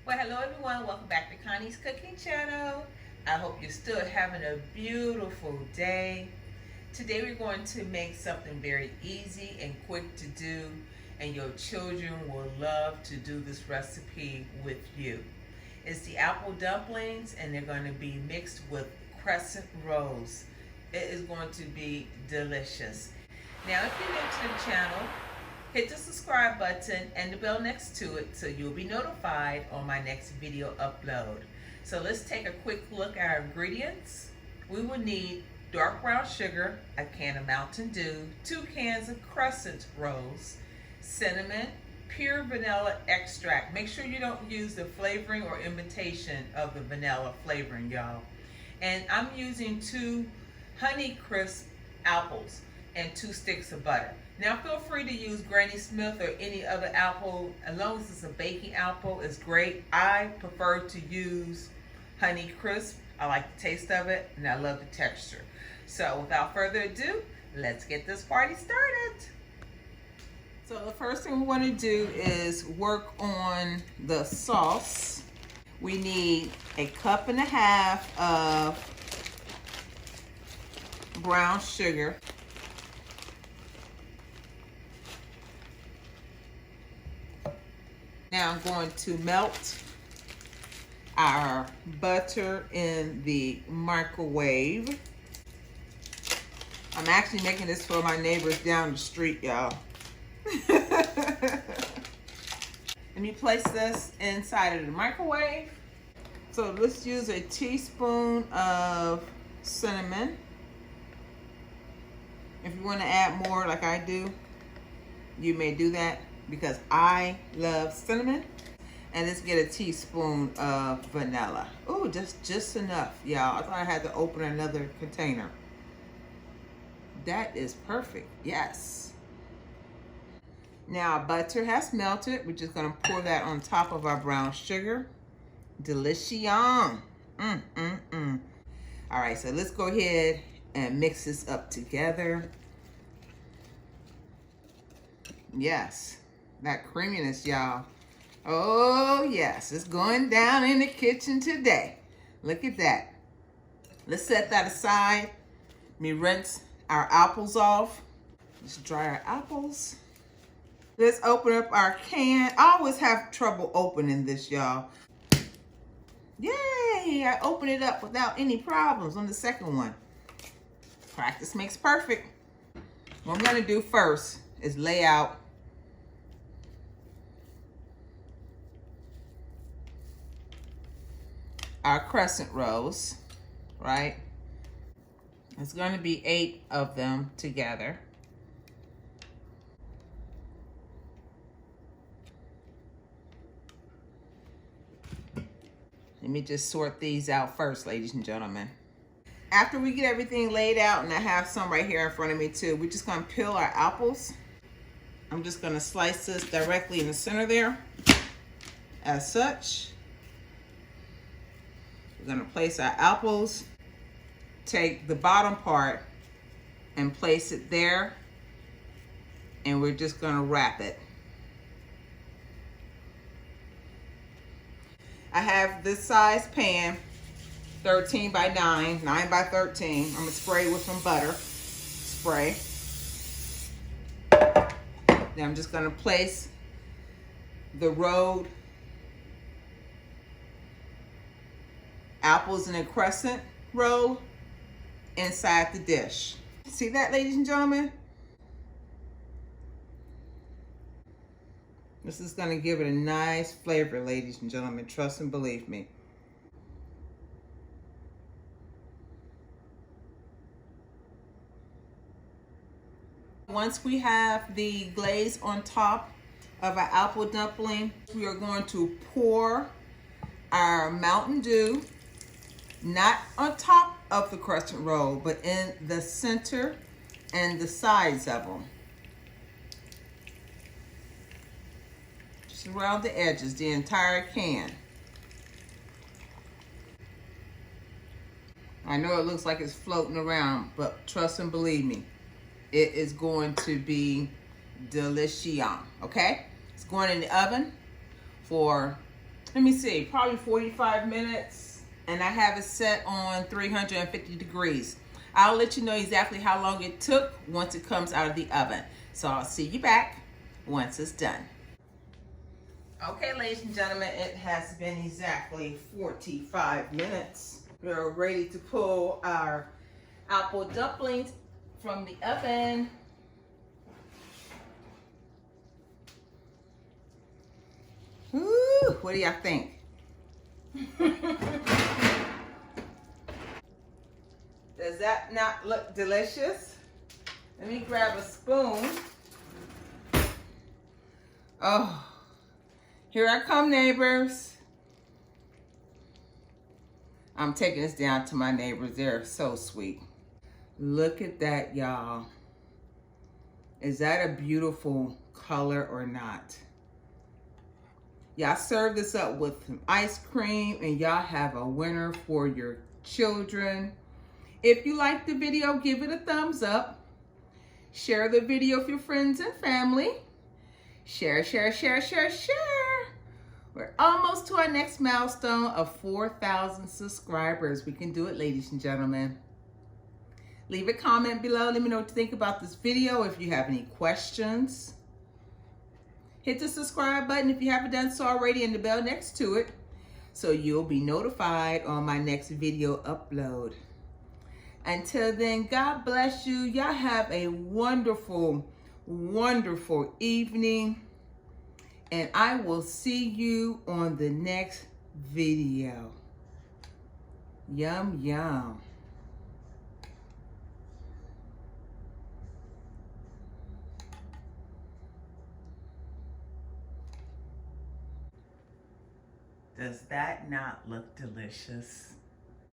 Well, hello everyone. Welcome back to Connie's Cooking Channel. I hope you're still having a beautiful day. Today we're going to make something very easy and quick to do, and your children will love to do this recipe with you. It's the apple dumplings, and they're going to be mixed with crescent rolls. It is going to be delicious. Now, if you're new to the channel, hit the subscribe button and the bell next to it so you'll be notified on my next video upload. So let's take a quick look at our ingredients. We will need dark brown sugar, a can of Mountain Dew, 2 cans of crescent rolls, cinnamon, pure vanilla extract. Make sure you don't use the flavoring or imitation of the vanilla flavoring, y'all. And I'm using 2 Honeycrisp apples and 2 sticks of butter. Now feel free to use Granny Smith or any other apple, as long as it's a baking apple, it's great. I prefer to use Honeycrisp. I like the taste of it and I love the texture. So without further ado, let's get this party started. So the first thing we want to do is work on the sauce. We need 1.5 cups of brown sugar. Now I'm going to melt our butter in the microwave. I'm actually making this for my neighbors down the street, y'all. Let me place this inside of the microwave. So let's use a teaspoon of cinnamon. If you want to add more like I do, you may do that, because I love cinnamon. And let's get a teaspoon of vanilla. Oh, just enough, y'all. I thought I had to open another container. That is perfect, yes. Now our butter has melted. We're just gonna pour that on top of our brown sugar. Delicious. All right, so let's go ahead and mix this up together. Yes. That creaminess, y'all. Oh, yes. It's going down in the kitchen today. Look at that. Let's set that aside. Let me rinse our apples off. Let's dry our apples. Let's open up our can. I always have trouble opening this, y'all. Yay! I opened it up without any problems on the second one. Practice makes perfect. What I'm going to do first is lay out our crescent rolls, right? It's going to be 8 of them together. Let me just sort these out first, ladies and gentlemen. After we get everything laid out, and I have some right here in front of me too, we're just going to peel our apples. I'm just going to slice this directly in the center there, as such. We're going to place our apples, take the bottom part and place it there, and we're just going to wrap it. I have this size pan, 13 by 9, 9 by 13. I'm going to spray with some butter. Spray. Then I'm just going to place the rolled apples in a crescent roll inside the dish. See that, ladies and gentlemen? This is going to give it a nice flavor, ladies and gentlemen. Trust and believe me. Once we have the glaze on top of our apple dumpling, we are going to pour our Mountain Dew, not on top of the crescent roll, but in the center and the sides of them. Just around the edges, the entire can. I know it looks like it's floating around, but trust and believe me, it is going to be delicious, okay? It's going in the oven for let me see, probably 45 minutes. And I have it set on 350 degrees. I'll let you know exactly how long it took once it comes out of the oven. So I'll see you back once it's done. Okay, ladies and gentlemen, it has been exactly 45 minutes. We're ready to pull our apple dumplings from the oven. Ooh, what do y'all think? Does that not look delicious? Let me grab a spoon. Oh, here I come, neighbors. I'm taking this down to my neighbors. They're so sweet. Look at that, y'all. Is that a beautiful color or not? Y'all serve this up with some ice cream and y'all have a winner for your children. If you like the video, give it a thumbs up. Share the video with your friends and family. Share, share, share, share, share. We're almost to our next milestone of 4,000 subscribers. We can do it, ladies and gentlemen. Leave a comment below. Let me know what you think about this video. If you have any questions, hit the subscribe button if you haven't done so already and the bell next to it so you'll be notified on my next video upload. Until then, God bless you. Y'all have a wonderful, wonderful evening. And I will see you on the next video. Yum, yum. Does that not look delicious?